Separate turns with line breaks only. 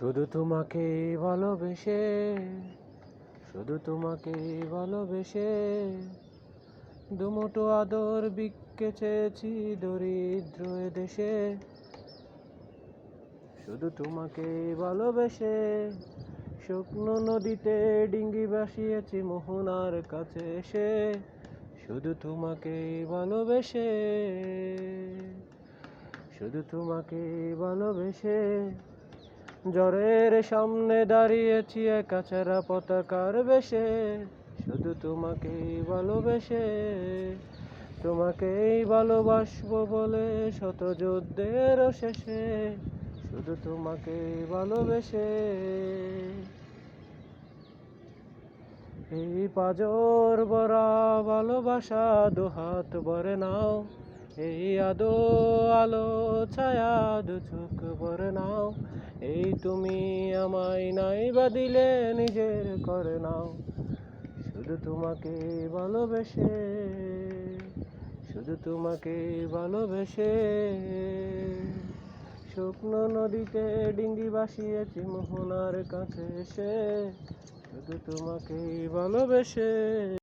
শুধু তোমাকে ভালোবেসে, শুধু তোমাকে ভালোবেসে দুমুঠো আদর ভিক্ষে চেয়েছি দরিদ্র এ দেশে। শুধু তোমাকে ভালোবেসে শুকনো নদীতে ডিঙ্গি ভাসিয়েছি মোহনার কাছে এসে। শুধু তোমাকে ভালোবেসে, শুধু তোমাকে ভালোবেসে ঝড়ের সামনে দাঁড়িয়েছি একা ছেঁড়া পতাকার বেশে। শুধু তোমাকে ভালোবেসে, তোমাকেই ভালোবাসবো বলে শত যুদ্ধের শেষে। শুধু তোমাকে ভালোবেসে এই পাজর ভরা ভালোবাসা দুহাত ভরে নাও। এই আদো আলো ছায়া দু চোখ ভরে নাও। এই তুমি আমায় নাই বা দিলে নিজের করে নাও। শুধু তোমাকে ভালোবেসে, শুধু তোমাকে ভালোবেসে শুকনো নদীতে ডিঙ্গি ভাসিয়েছি মোহনার কাছে এসে। শুধু তোমাকে ভালোবেসে।